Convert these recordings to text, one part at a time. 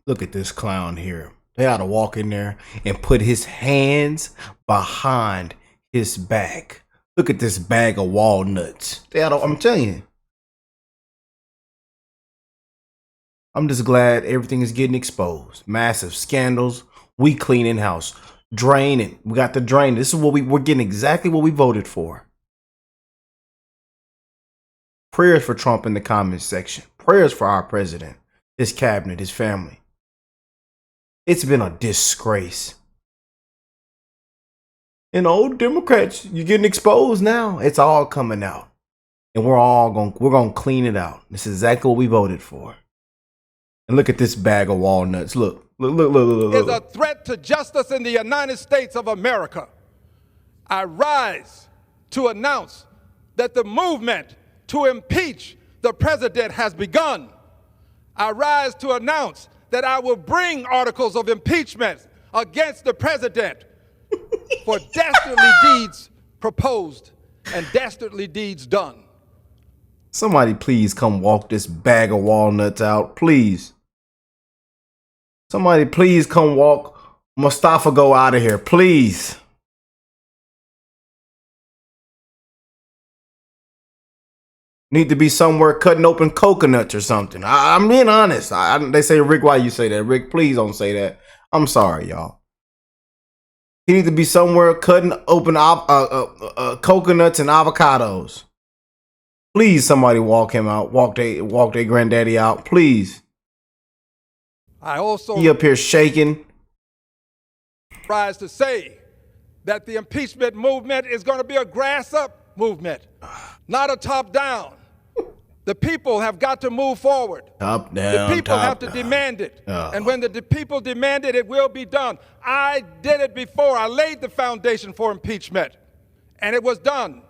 Look at this clown here. They ought to walk in there and put his hands behind his back. Look at this bag of walnuts. They ought to, I'm telling you. I'm just glad everything is getting exposed. Massive scandals. We cleaning house. Draining. We got the drain. This is what we're getting exactly what we voted for. Prayers for Trump in the comments section. Prayers for our president, his cabinet, his family. It's been a disgrace. And old Democrats, you're getting exposed now. It's all coming out. And we're gonna clean it out. This is exactly what we voted for. And look at this bag of walnuts. Look. Is a threat to justice in the United States of America. I rise to announce that the movement to impeach the president has begun. I rise to announce that I will bring articles of impeachment against the president for dastardly deeds proposed and dastardly deeds done. Somebody please come walk this bag of walnuts out, please. Somebody please come walk Mustafa go out of here, please. Need to be somewhere cutting open coconuts or something. I'm being honest. They say, Rick, why you say that? Rick, please don't say that. I'm sorry, y'all. He needs to be somewhere cutting open coconuts and avocados. Please, somebody walk him out. Walk their granddaddy out, please. He up here shaking. Rise to say that the impeachment movement is going to be a grass up movement, not a top down. The people have got to move forward. Top down. The people have to demand it. And when the people demand it, it will be done. I did it before. I laid the foundation for impeachment, and it was done.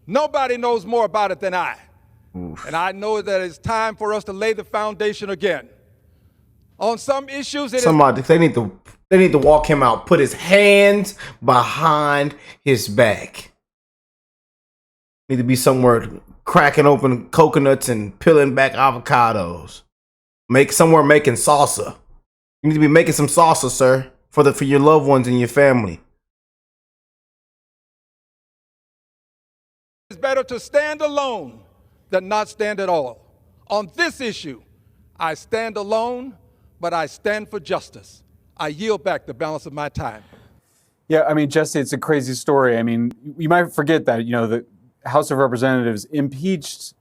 Nobody knows more about it than I. Oof. And I know that it's time for us to lay the foundation again. On some issues, they need to walk him out, put his hands behind his back. Need to be somewhere cracking open coconuts and peeling back avocados. Making salsa. You need to be making some salsa, sir, for your loved ones and your family. It's better to stand alone than not stand at all. On this issue, I stand alone, but I stand for justice. I yield back the balance of my time. Yeah, I mean, Jesse, it's a crazy story. I mean, you might forget that, the House of Representatives impeached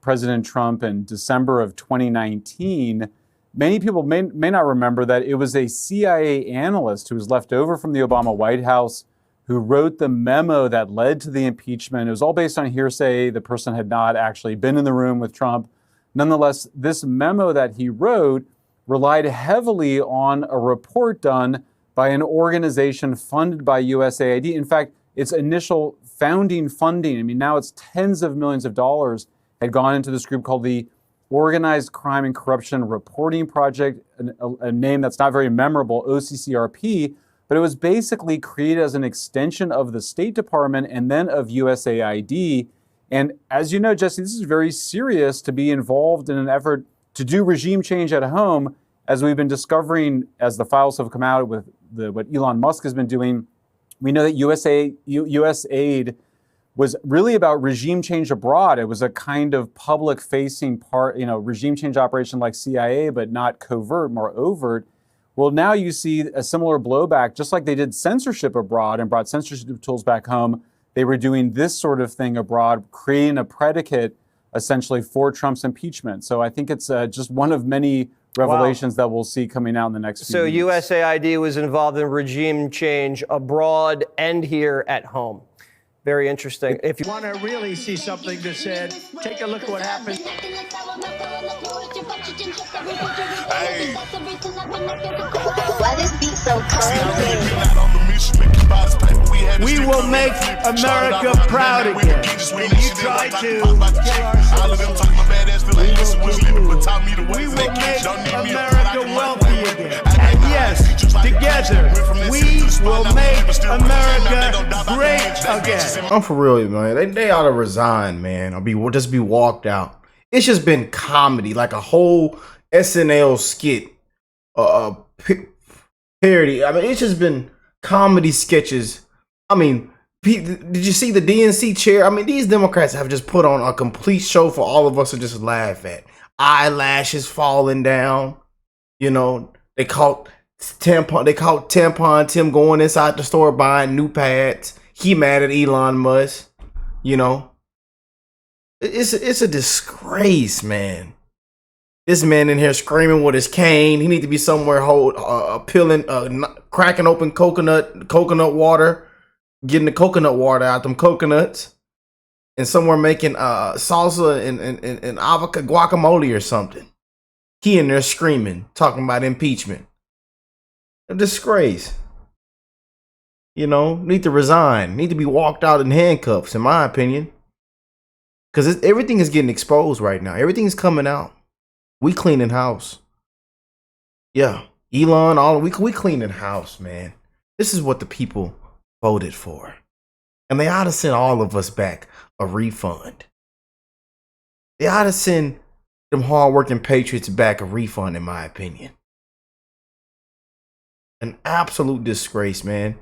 President Trump in December of 2019. Many people may not remember that it was a CIA analyst who was left over from the Obama White House who wrote the memo that led to the impeachment. It was all based on hearsay. The person had not actually been in the room with Trump. Nonetheless, this memo that he wrote relied heavily on a report done by an organization funded by USAID. In fact, its initial founding funding, I mean, now it's tens of millions of dollars, had gone into this group called the Organized Crime and Corruption Reporting Project, a name that's not very memorable, OCCRP, but it was basically created as an extension of the State Department and then of USAID. And as you know, Jesse, this is very serious to be involved in an effort to do regime change at home, as we've been discovering as the files have come out with what Elon Musk has been doing. We know that USAID was really about regime change abroad. It was a kind of public-facing part, regime change operation like CIA, but not covert, more overt. Well, now you see a similar blowback, just like they did censorship abroad and brought censorship tools back home. They were doing this sort of thing abroad, creating a predicate essentially for Trump's impeachment. So I think it's just one of many revelations that we'll see coming out in the next few weeks. So USAID was involved in regime change abroad and here at home. Very interesting. If you want to really see something that's said, take a look at what happened. Hey. Why this beat so cold? We will make America proud again. And you try to kill our we will make America wealthy again. And yes, together, we will make America great again. I'm for real, man. They ought to resign, man. Or just be walked out. It's just been comedy, like a whole SNL skit parody. I mean, it's just been comedy sketches. I mean, did you see the DNC chair? I mean, these Democrats have just put on a complete show for all of us to just laugh at. Eyelashes falling down. You know, they caught tampon Tim going inside the store buying new pads. He mad at Elon Musk. You know, it's a disgrace, man. This man in here screaming with his cane. He need to be somewhere cracking open coconut water, getting the coconut water out them coconuts, and somewhere making salsa and avocado guacamole or something. He in there screaming, talking about impeachment. A disgrace. You know, need to resign. Need to be walked out in handcuffs, in my opinion. Because everything is getting exposed right now. Everything is coming out. We cleaning house. Yeah. Elon, we cleaning house, man. This is what the people voted for. And they ought to send all of us back a refund. They ought to send them hardworking patriots back a refund, in my opinion. An absolute disgrace, man.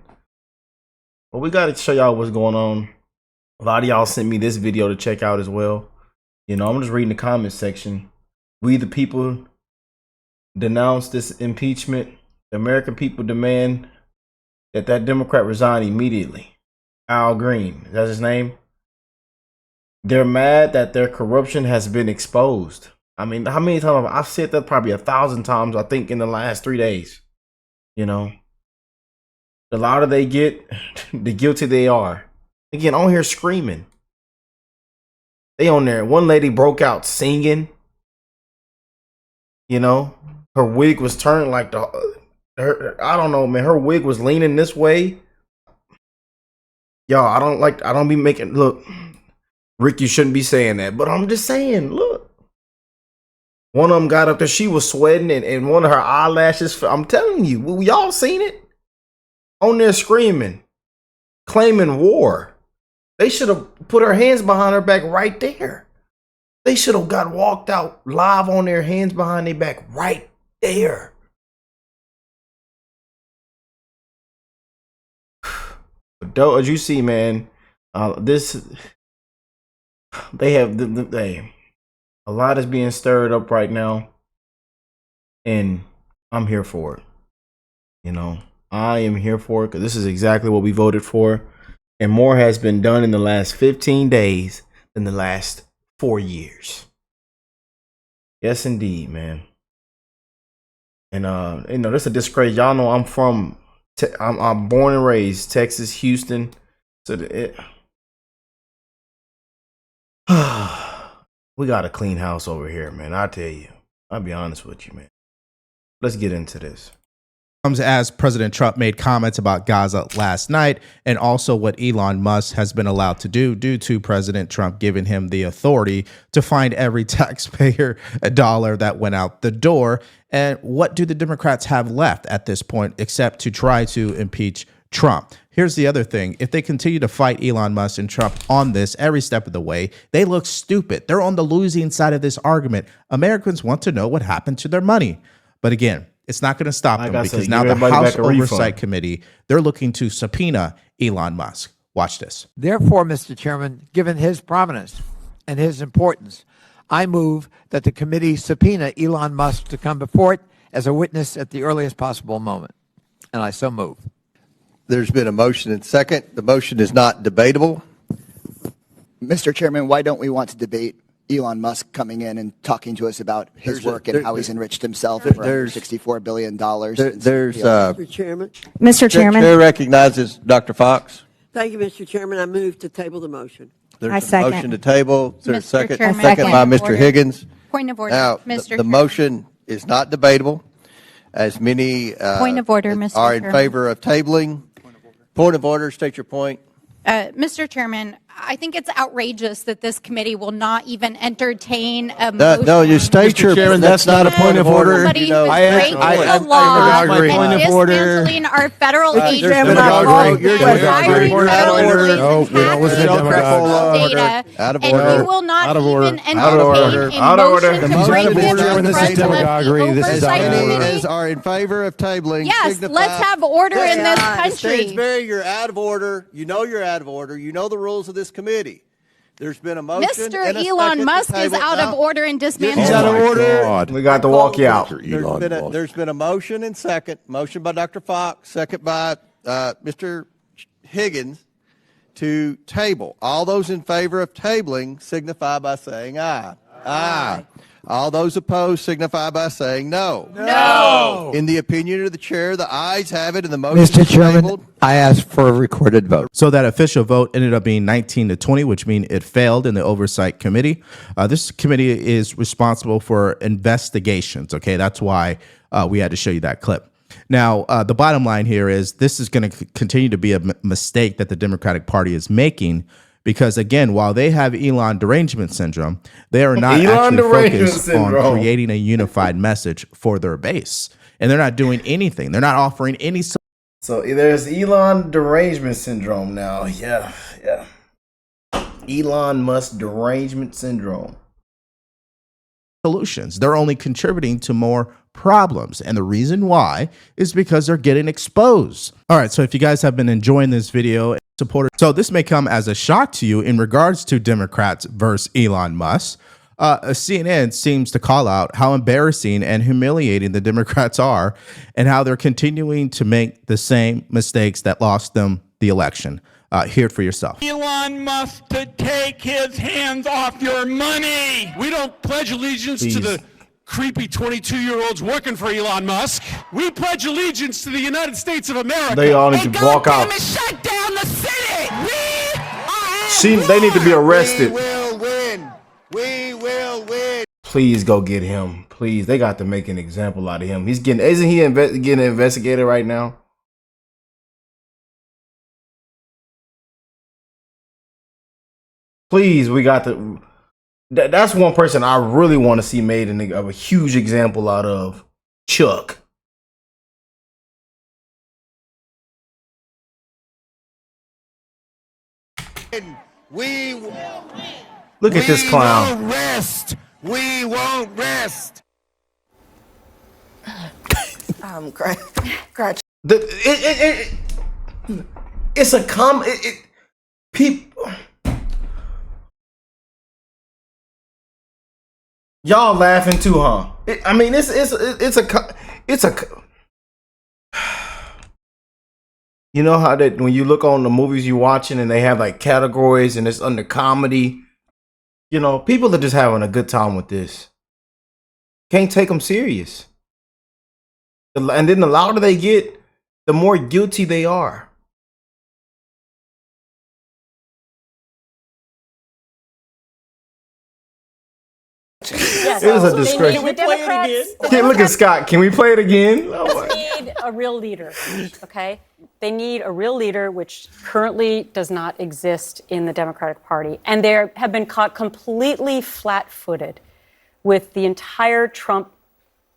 But we got to show y'all what's going on. A lot of y'all sent me this video to check out as well. You know, I'm just reading the comment section. We the people denounce this impeachment. The American people demand that Democrat resign immediately. Al Green, is that his name? They're mad that their corruption has been exposed. I mean, how many times I've said that? Probably 1,000 times, I think, in the last 3 days. You know, the louder they get, the guilty they are. Again, on here screaming. They on there. One lady broke out singing. You know, her wig was turned like I don't know, man. Her wig was leaning this way. Y'all, I don't be making, look, Rick, you shouldn't be saying that, but I'm just saying, look. One of them got up there, she was sweating, and one of her eyelashes, I'm telling you, we all seen it. On there screaming, claiming war. They should have put her hands behind her back right there. They should have got walked out live on their hands behind their back right there. But though, as you see, man, they have a lot is being stirred up right now, and I'm here for it. You know, I am here for it because this is exactly what we voted for, and more has been done in the last 15 days than the last 4 years. Yes, indeed, man. And you know, this is a disgrace. Y'all know I'm born and raised Texas, Houston. So we got a clean house over here, man. I tell you, I'll be honest with you, man. Let's get into this. Comes as President Trump made comments about Gaza last night, and also what Elon Musk has been allowed to do due to President Trump giving him the authority to find every taxpayer a dollar that went out the door. And what do the Democrats have left at this point except to try to impeach Trump? Here's the other thing. If they continue to fight Elon Musk and Trump on this every step of the way, they look stupid. They're on the losing side of this argument. Americans want to know what happened to their money. But again, it's not going to stop them because now the House Oversight Committee, they're looking to subpoena Elon Musk. Watch this. Therefore, Mr. Chairman, given his prominence and his importance, I move that the committee subpoena Elon Musk to come before it as a witness at the earliest possible moment. And I so move. There's been a motion and second. The motion is not debatable. Mr. Chairman, why don't we want to debate Elon Musk coming in and talking to us about his work and how he's enriched himself for $64 billion? Mr. Chairman. Mr. Chairman. Chair recognizes Dr. Fox. Thank you, Mr. Chairman. I move to table the motion. There's a motion to table. Is there a second? Chairman. Second by Mr. Higgins. Point of order, Now, Mr. the motion is not debatable, as many Point of order, Mr. are in Chairman. favor of tabling. Point of order. State your point. Mr. Chairman, I think it's outrageous that this committee will not even entertain a motion. No, you state your. Chairman, that's not a point of order. Somebody You know, who's breaking I the law agree. Point and of order. dismantling our federal agencies. Chairman, You're Hiring You're out of federal order. agents No, we don't listen to hacking demagogues. data, Out of and order. you will not Out of order. even Out of order. entertain a Out of order. motion The to bring motion this is to adjourned. the This is president of demagoguery. the This is oversight out of order. committee. Are in favor of tabling. Yes, signify. let's have order in this country. Stansbury, you're out of order. You know you're out of order. You know the rules of this committee. There's been a motion. Mr. and a Elon second Musk to is table. out of Now, order and dismantling. He's out of order. God. We got to walk you out. There's been a motion and second. Motion by Dr. Fox, second by Mr. Higgins to table. All those in favor of tabling signify by saying aye. Aye. All those opposed signify by saying no. No. In the opinion of the chair, the ayes have it and the motion Mr. is Chairman, tabled. I ask for a recorded vote. So that official vote ended up being 19-20, which means it failed in the Oversight Committee. This committee is responsible for investigations. Okay, that's why we had to show you that clip. Now, the bottom line here is this is going to continue to be a mistake that the Democratic Party is making. Because again, while they have Elon derangement syndrome, they are not Elon actually derangement focused syndrome. on creating a unified message for their base. And they're not doing anything. They're not offering any. So there's Elon derangement syndrome now. Yeah. Elon Musk derangement syndrome. Solutions. They're only contributing to more problems. And the reason why is because they're getting exposed. All right. So if you guys have been enjoying this video, supporters. So this may come as a shock to you in regards to Democrats versus Elon Musk. CNN seems to call out how embarrassing and humiliating the Democrats are and how they're continuing to make the same mistakes that lost them the election. Hear it for yourself. Elon Musk to take his hands off your money. We don't pledge allegiance to the creepy 22-year-olds working for Elon Musk. We pledge allegiance to the United States of America. They all need to walk out. Shut down the city. They need to be arrested. We will win. We will win. Please go get him. Please, they got to make an example out of him. Isn't he getting investigated right now? Please, we got to. That's one person I really want to see made of a huge example out of. Chuck. Look at this clown. We won't rest. We won't rest. It's a people. Y'all laughing too, huh? It's a. You know how that when you look on the movies you're watching and they have like categories and it's under comedy, you know, people are just having a good time with this. Can't take them serious. And then the louder they get, the more guilty they are. Yes, It was a disgrace. The Democrats, Look at Scott. Can we play it again? need a real leader, okay? They need a real leader, which currently does not exist in the Democratic Party. And they have been caught completely flat-footed with the entire Trump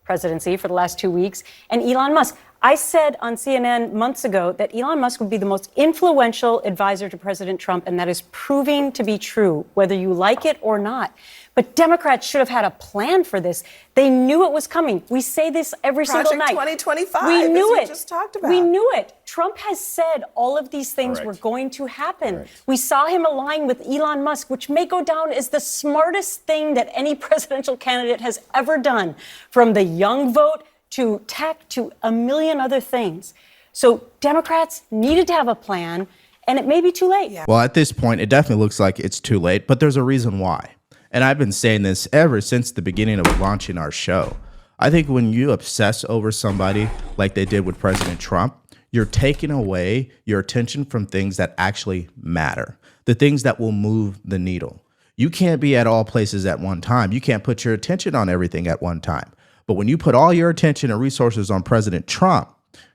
presidency for the last 2 weeks and Elon Musk. I said on CNN months ago that Elon Musk would be the most influential advisor to President Trump, and that is proving to be true, whether you like it or not. But Democrats should have had a plan for this. They knew it was coming. We say this every single night. 2025, we knew as it. we just talked about. We knew it. Trump has said all of these things were going to happen. We saw him align with Elon Musk, which may go down as the smartest thing that any presidential candidate has ever done, from the young vote to tech to a million other things. So Democrats needed to have a plan, and it may be too late. Well, at this point, it definitely looks like it's too late, but there's a reason why. And I've been saying this ever since the beginning of launching our show. I think when you obsess over somebody like they did with President Trump, you're taking away your attention from things that actually matter, the things that will move the needle. You can't be at all places at one time. You can't put your attention on everything at one time. But when you put all your attention and resources on President Trump,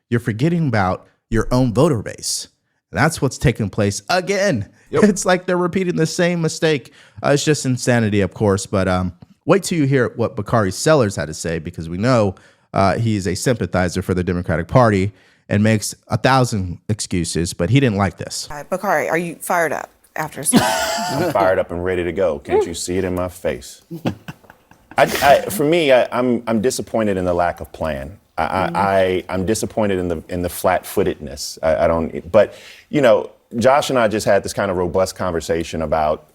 you're forgetting about your own voter base. And that's what's taking place again. Yep. It's like they're repeating the same mistake. It's just insanity, of course. But wait till you hear what Bakari Sellers had to say, because we know he's a sympathizer for the Democratic Party and makes 1,000 excuses, but he didn't like this. Bakari, are you fired up after? I'm fired up and ready to go. Can't you see it in my face? For me, I'm disappointed in the lack of plan. I'm disappointed in the flat-footedness. I don't. But you know, Josh and I just had this kind of robust conversation about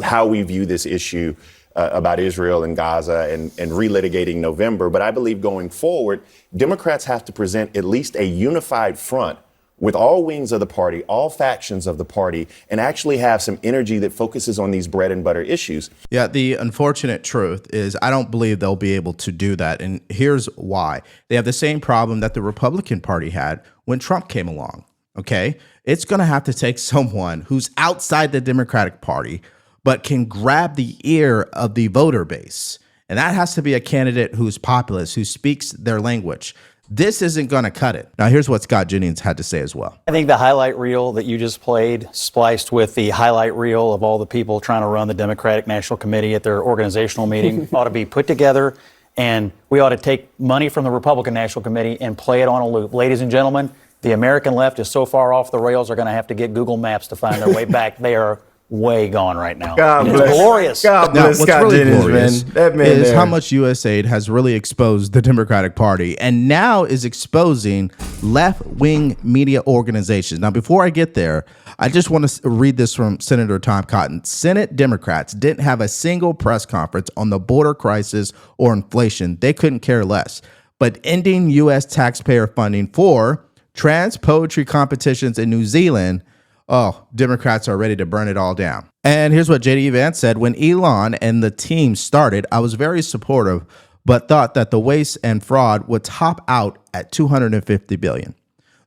how we view this issue about Israel and Gaza and relitigating November. But I believe going forward, Democrats have to present at least a unified front with all wings of the party, all factions of the party, and actually have some energy that focuses on these bread and butter issues. Yeah, the unfortunate truth is I don't believe they'll be able to do that. And here's why. They have the same problem that the Republican Party had when Trump came along, okay? It's going to have to take someone who's outside the Democratic Party but can grab the ear of the voter base. And that has to be a candidate who's populist, who speaks their language. This isn't going to cut it. Now, here's what Scott Jennings had to say as well. I think the highlight reel that you just played, spliced with the highlight reel of all the people trying to run the Democratic National Committee at their organizational meeting, ought to be put together, and we ought to take money from the Republican National Committee and play it on a loop. Ladies and gentlemen, the American left is so far off the rails, they're going to have to get Google Maps to find their way back. They are way gone right now. God it's bless. glorious. God bless. What's really glorious That man is there. how much USAID has really exposed the Democratic Party and now is exposing left-wing media organizations. Now, before I get there, I just want to read this from Senator Tom Cotton. Senate Democrats didn't have a single press conference on the border crisis or inflation. They couldn't care less. But ending U.S. taxpayer funding for trans poetry competitions in New Zealand, oh, Democrats are ready to burn it all down. And here's what J.D. Vance said. When Elon and the team started, I was very supportive, but thought that the waste and fraud would top out at $250 billion.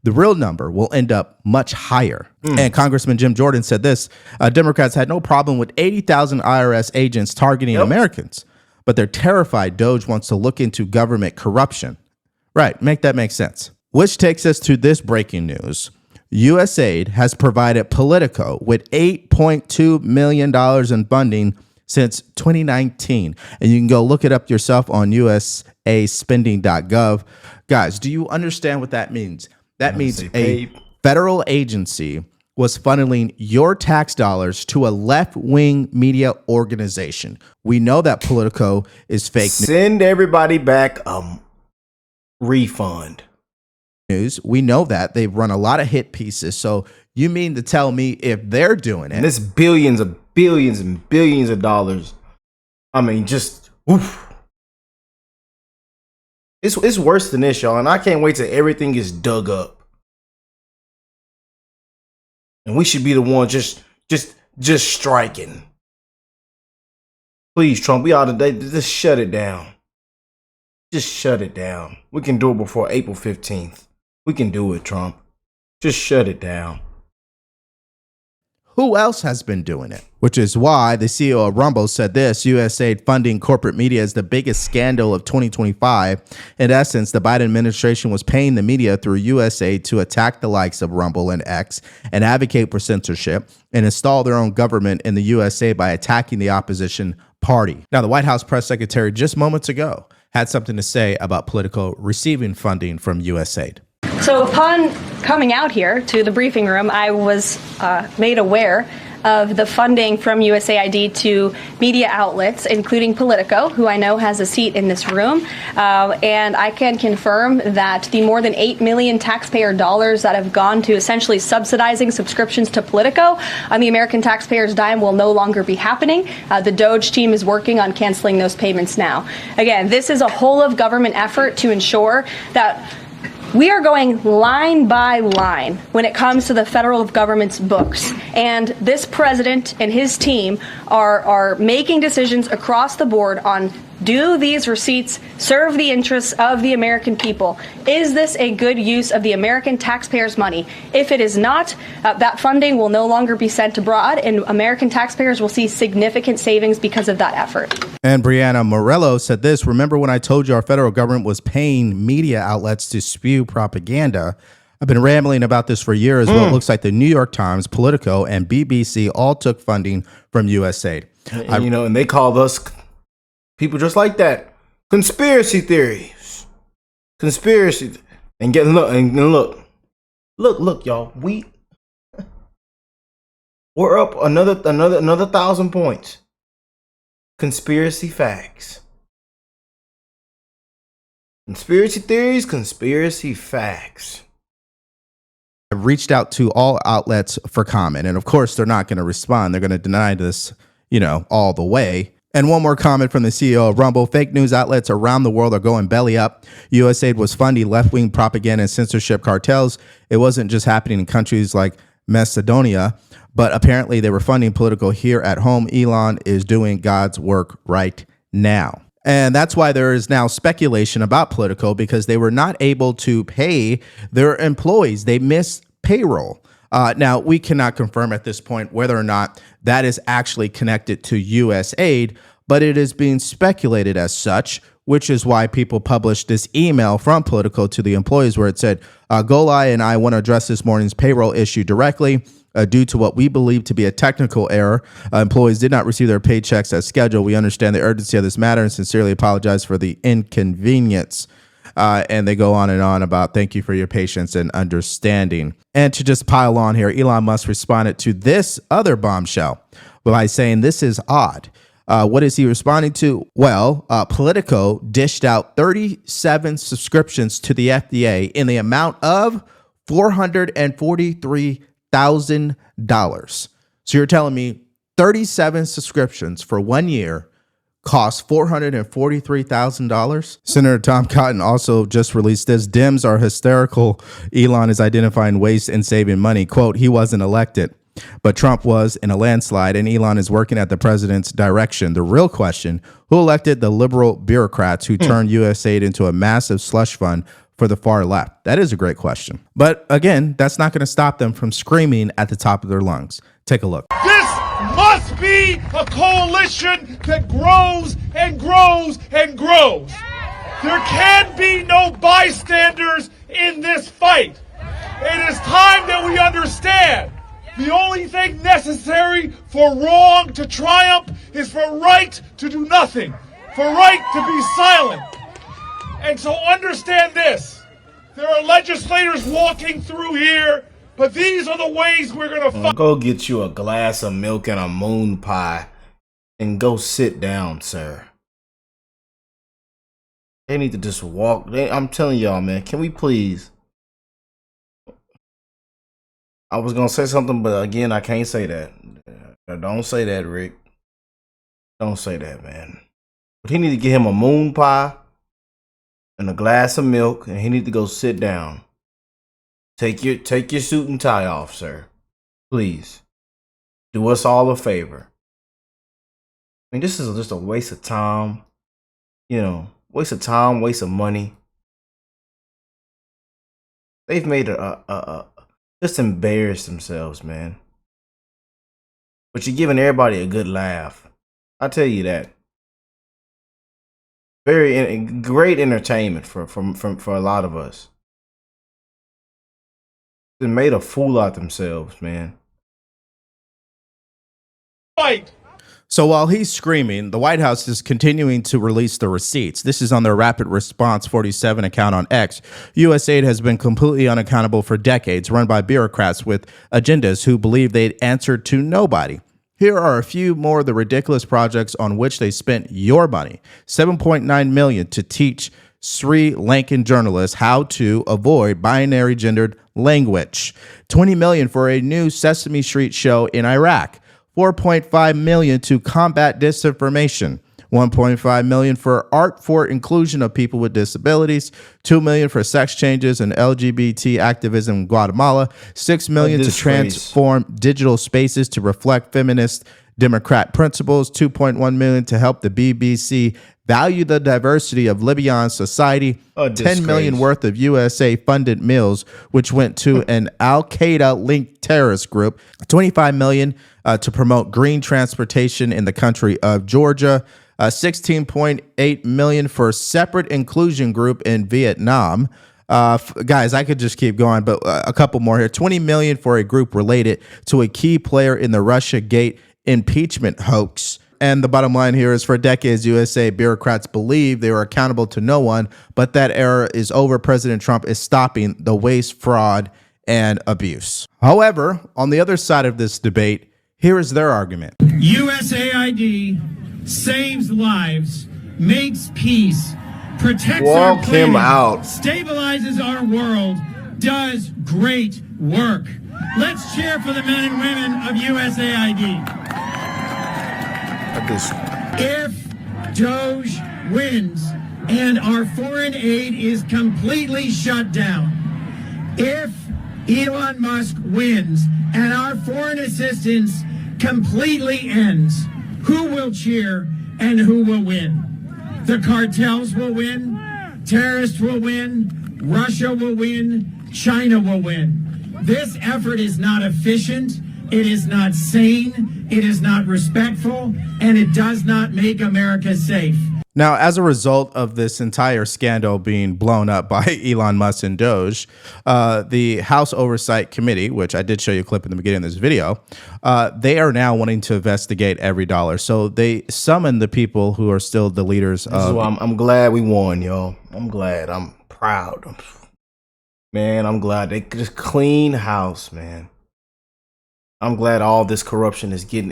The real number will end up much higher. And Congressman Jim Jordan said this, Democrats had no problem with 80,000 IRS agents targeting Americans, but they're terrified Doge wants to look into government corruption. Right, make that make sense. Which takes us to this breaking news. USAID has provided Politico with $8.2 million in funding since 2019. And you can go look it up yourself on usaspending.gov. Guys, do you understand what that means? That means a federal agency was funneling your tax dollars to a left-wing media organization. We know that Politico is fake news. Send everybody back refund. We know that they've run a lot of hit pieces. So you mean to tell me if they're doing it, and it's billions and billions of dollars. I mean, just oof. It's worse than this, y'all. And I can't wait till everything is dug up. And we should be the one just striking. Please, Trump, we ought to just shut it down. Just shut it down. We can do it before April 15th. We can do it, Trump. Just shut it down. Who else has been doing it? Which is why the CEO of Rumble said this: USAID funding corporate media is the biggest scandal of 2025. In essence, the Biden administration was paying the media through USAID to attack the likes of Rumble and X and advocate for censorship and install their own government in the USA by attacking the opposition party. Now, the White House press secretary just moments ago had something to say about Politico receiving funding from USAID. So upon coming out here to the briefing room, I was made aware of the funding from USAID to media outlets, including Politico, who I know has a seat in this room. And I can confirm that the more than $8 million taxpayer dollars that have gone to essentially subsidizing subscriptions to Politico on the American taxpayers' dime will no longer be happening. The Doge team is working on canceling those payments now. Again, this is a whole of government effort to ensure that we are going line by line when it comes to the federal government's books. And this president and his team are making decisions across the board on, do these receipts serve the interests of the American people? Is this a good use of the American taxpayers' money? If it is not, that funding will no longer be sent abroad, and American taxpayers will see significant savings because of that effort. And Brianna Morello said this: remember when I told you our federal government was paying media outlets to spew propaganda? I've been rambling about this for years. Well, it looks like the New York Times, Politico, and BBC all took funding from USAID. And they called us people just like that. Conspiracy theories. Conspiracy. And look, y'all. We're up another 1,000 points. Conspiracy facts. Conspiracy theories, conspiracy facts. I've reached out to all outlets for comment, and of course they're not going to respond. They're going to deny this, all the way. And one more comment from the CEO of Rumble. Fake news outlets around the world are going belly up. USAID was funding left-wing propaganda and censorship cartels. It wasn't just happening in countries like Macedonia, but apparently they were funding Politico here at home. Elon is doing God's work right now. And that's why there is now speculation about Politico, because they were not able to pay their employees. They missed payroll. Now, we cannot confirm at this point whether or not that is actually connected to USAID, but it is being speculated as such, which is why people published this email from Politico to the employees where it said, Golai and I want to address this morning's payroll issue directly. Due to what we believe to be a technical error, employees did not receive their paychecks as scheduled. We understand the urgency of this matter and sincerely apologize for the inconvenience. And they go on and on about thank you for your patience and understanding. And to just pile on here, Elon Musk responded to this other bombshell by saying this is odd. What is he responding to? Well, Politico dished out 37 subscriptions to the FDA in the amount of $443,000. So you're telling me 37 subscriptions for 1 year cost $443,000? Senator Tom Cotton also just released this. Dems are hysterical. Elon is identifying waste and saving money. Quote, he wasn't elected, but Trump was in a landslide, and Elon is working at the president's direction. The real question, who elected the liberal bureaucrats who turned USAID into a massive slush fund for the far left? That is a great question. But again, that's not going to stop them from screaming at the top of their lungs. Take a look. This must be a coalition that grows and grows and grows. There can be no bystanders in this fight. It is time that we understand the only thing necessary for wrong to triumph is for right to do nothing, for right to be silent. And so understand this, there are legislators walking through here, but these are the ways we're going to fight. Go get you a glass of milk and a moon pie and go sit down, sir. They need to just walk. I'm telling y'all, man, can we please? I was going to say something, but again, I can't say that. Don't say that, Rick. Don't say that, man. But he need to get him a moon pie and a glass of milk, and he need to go sit down. Take your suit and tie off, sir. Please. Do us all a favor. I mean, this is just a waste of time. Waste of time, waste of money. They've made just embarrass themselves, man. But you're giving everybody a good laugh. I'll tell you that. Very great entertainment for a lot of us. They made a fool out themselves, man. Fight. So while he's screaming, the White House is continuing to release the receipts. This is on their Rapid Response 47 account on X. USAID has been completely unaccountable for decades, run by bureaucrats with agendas who believe they'd answered to nobody. Here are a few more of the ridiculous projects on which they spent your money. $7.9 million to teach Sri Lankan journalists how to avoid binary gendered language. $20 million for a new Sesame Street show in Iraq. $4.5 million to combat disinformation. $1.5 million for art for inclusion of people with disabilities. $2 million for sex changes and LGBT activism in Guatemala. $6 million to transform digital spaces to reflect feminist Democrat principles. $2.1 million to help the BBC value the diversity of Libyan society. $10 million worth of USA funded meals, which went to an Al-Qaeda linked terrorist group. $25 million to promote green transportation in the country of Georgia. $16.8 million for separate inclusion group in Vietnam. Guys, I could just keep going, but a couple more here. $20 million for a group related to a key player in the Russiagate impeachment hoax. And the bottom line here is, for decades, USA bureaucrats believed they were accountable to no one, but that era is over. President Trump is stopping the waste, fraud, and abuse. However, on the other side of this debate, here is their argument. USAID saves lives, makes peace, protects Walk our planet, him out. stabilizes our world, does great work. Let's cheer for the men and women of USAID. If Doge wins and our foreign aid is completely shut down, if Elon Musk wins and our foreign assistance completely ends, who will cheer and who will win? The cartels will win, terrorists will win, Russia will win, China will win. This effort is not efficient, it is not sane, it is not respectful, and it does not make America safe. Now, as a result of this entire scandal being blown up by Elon Musk and Doge, the House Oversight Committee, which I did show you a clip in the beginning of this video, they are now wanting to investigate every dollar. So they summoned the people who are still the leaders of... I'm glad we won, y'all. I'm glad. I'm proud. Man, I'm glad. They just clean house, man. I'm glad all this corruption is getting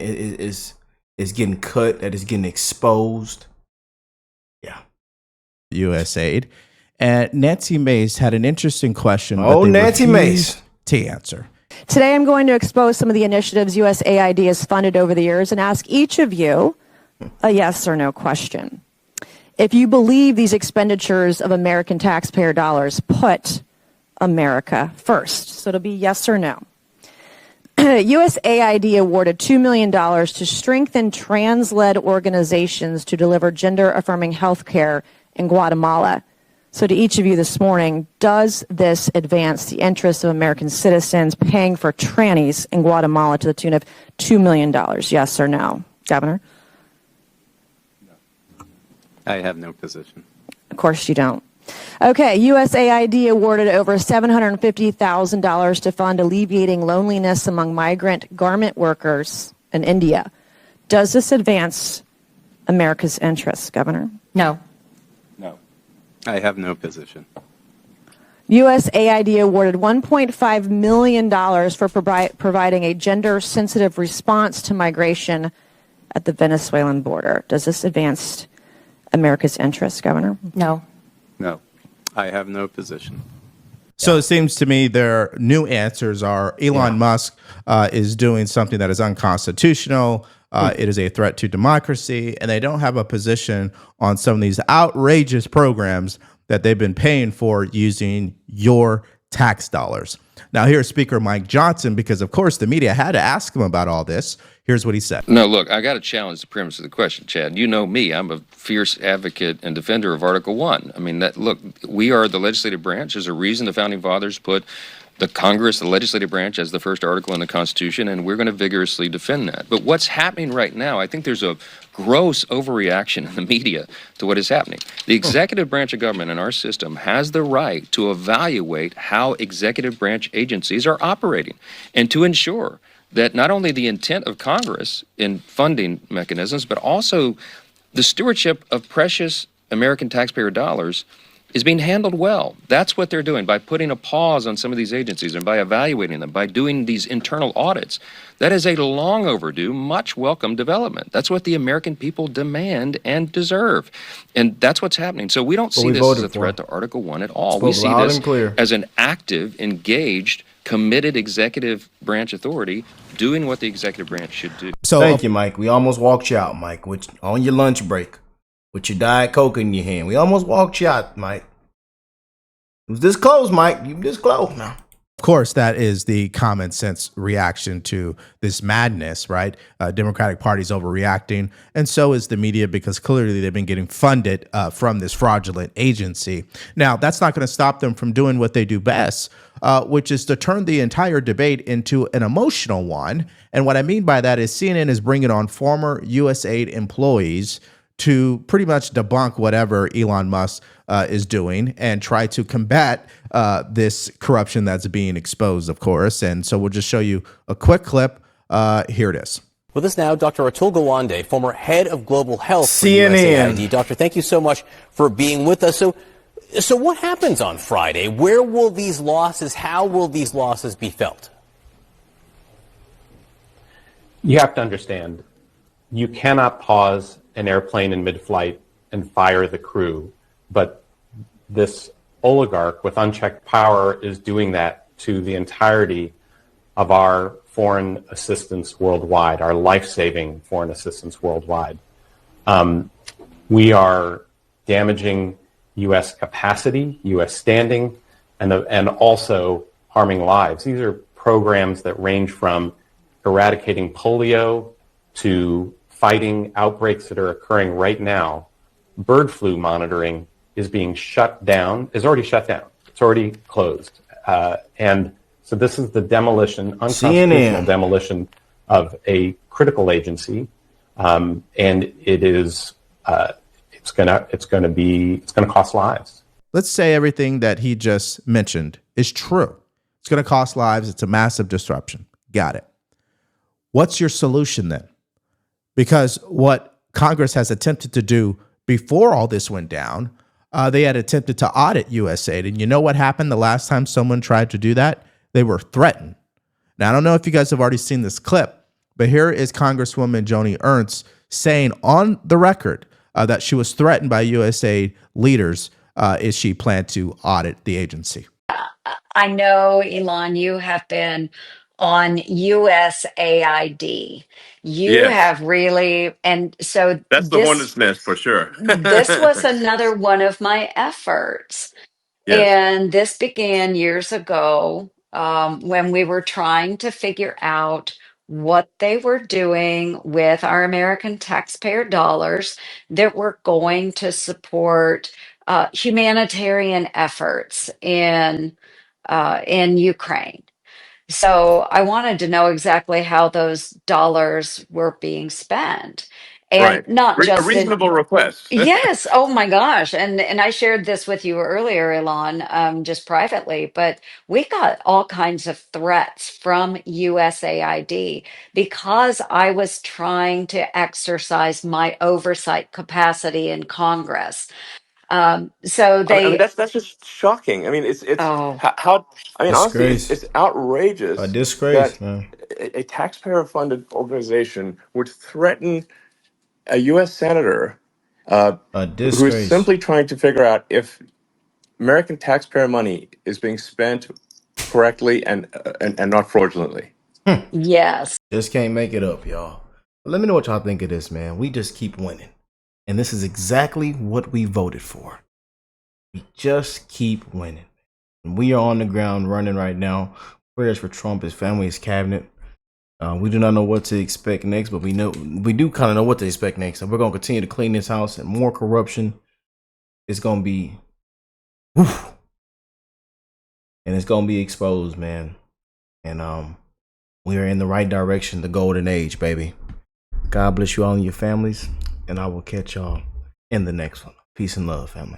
getting cut, that is getting exposed. Yeah. USAID. And Nancy Mace had an interesting question. Oh, Nancy Mace. To answer. Today, I'm going to expose some of the initiatives USAID has funded over the years and ask each of you a yes or no question. If you believe these expenditures of American taxpayer dollars put America first. So it'll be yes or no. USAID awarded $2 million to strengthen trans-led organizations to deliver gender-affirming health care in Guatemala. So to each of you this morning, does this advance the interests of American citizens paying for trannies in Guatemala to the tune of $2 million? Yes or no? Governor? I have no position. Of course you don't. Okay, USAID awarded over $750,000 to fund alleviating loneliness among migrant garment workers in India. Does this advance America's interests, Governor? No. No. I have no position. USAID awarded $1.5 million for providing a gender-sensitive response to migration at the Venezuelan border. Does this advance America's interests, Governor? No. No. I have no position. So it seems to me their new answers are Elon Musk is doing something that is unconstitutional. It is a threat to democracy, and they don't have a position on some of these outrageous programs that they've been paying for using your tax dollars. Now, here's Speaker Mike Johnson, because, of course, the media had to ask him about all this. Here's what he said. No, look, I got to challenge the premise of the question, Chad. You know me. I'm a fierce advocate and defender of Article 1. I mean, look, we are the legislative branch. There's a reason the Founding Fathers put the Congress, the legislative branch, as the first article in the Constitution, and we're going to vigorously defend that. But what's happening right now, I think there's a gross overreaction in the media to what is happening. The executive branch of government in our system has the right to evaluate how executive branch agencies are operating and to ensure that not only the intent of Congress in funding mechanisms, but also the stewardship of precious American taxpayer dollars is being handled well. That's what they're doing by putting a pause on some of these agencies and by evaluating them, by doing these internal audits. That is a long overdue, much welcome development. That's what the American people demand and deserve. And that's what's happening. So we don't see this as a threat to Article 1 at all. We see this as an active, engaged, committed executive branch authority doing what the executive branch should do. So thank you, Mike. We almost walked you out, Mike, on your lunch break with your Diet Coke in your hand. We almost walked you out, Mike. It was this close, Mike. You this close now. Of course, that is the common sense reaction to this madness, right? Democratic Party's overreacting, and so is the media, because clearly they've been getting funded from this fraudulent agency. Now, that's not going to stop them from doing what they do best, which is to turn the entire debate into an emotional one. And what I mean by that is CNN is bringing on former USAID employees to pretty much debunk whatever Elon Musk is doing and try to combat this corruption that's being exposed, of course. And so we'll just show you a quick clip. Here it is. With us now, Dr. Atul Gawande, former head of global health for CNN. USAID. Doctor, thank you so much for being with us. So what happens on Friday? Where will these losses, how will these losses be felt? You have to understand, you cannot pause an airplane in mid-flight and fire the crew, but this oligarch with unchecked power is doing that to the entirety of our foreign assistance worldwide, our life-saving foreign assistance worldwide. We are damaging U.S. capacity, U.S. standing, and also harming lives. These are programs that range from eradicating polio to fighting outbreaks that are occurring right now. Bird flu monitoring is being shut down, is already shut down. It's already closed. And so this is the demolition, unconstitutional demolition of a critical agency. And it is, it's gonna cost lives. Let's say everything that he just mentioned is true. It's going to cost lives. It's a massive disruption. Got it. What's your solution then? Because what Congress has attempted to do before all this went down, they had attempted to audit USAID. And you know what happened the last time someone tried to do that? They were threatened. Now, I don't know if you guys have already seen this clip, but here is Congresswoman Joni Ernst saying on the record that she was threatened by USAID leaders if she planned to audit the agency. I know, Elon, you have been on USAID. You have really, and so That's the hornet's nest for sure. this was another one of my efforts. Yes. And this began years ago when we were trying to figure out what they were doing with our American taxpayer dollars that were going to support humanitarian efforts in Ukraine. So I wanted to know exactly how those dollars were being spent. And Right. not just A reasonable request. yes, oh my gosh. And I shared this with you earlier, Elon, just privately, but we got all kinds of threats from USAID because I was trying to exercise my oversight capacity in Congress. So I mean, they that's just shocking. I mean, it's how I mean, honestly, it's outrageous. A disgrace, that man. a taxpayer-funded organization would threaten a U.S. senator A who disgrace. is simply trying to figure out if American taxpayer money is being spent correctly and not fraudulently. yes. Just can't make it up, y'all. But let me know what y'all think of this, man. We just keep winning. And this is exactly what we voted for. We just keep winning. And we are on the ground running right now. Prayers for Trump, his family, his cabinet. We do not know what to expect next, but we do kind of know what to expect next. And we're going to continue to clean this house, and more corruption is going to be, and it's going to be exposed, man. And we are in the right direction, the golden age, baby. God bless you all and your families, and I will catch y'all in the next one. Peace and love, family.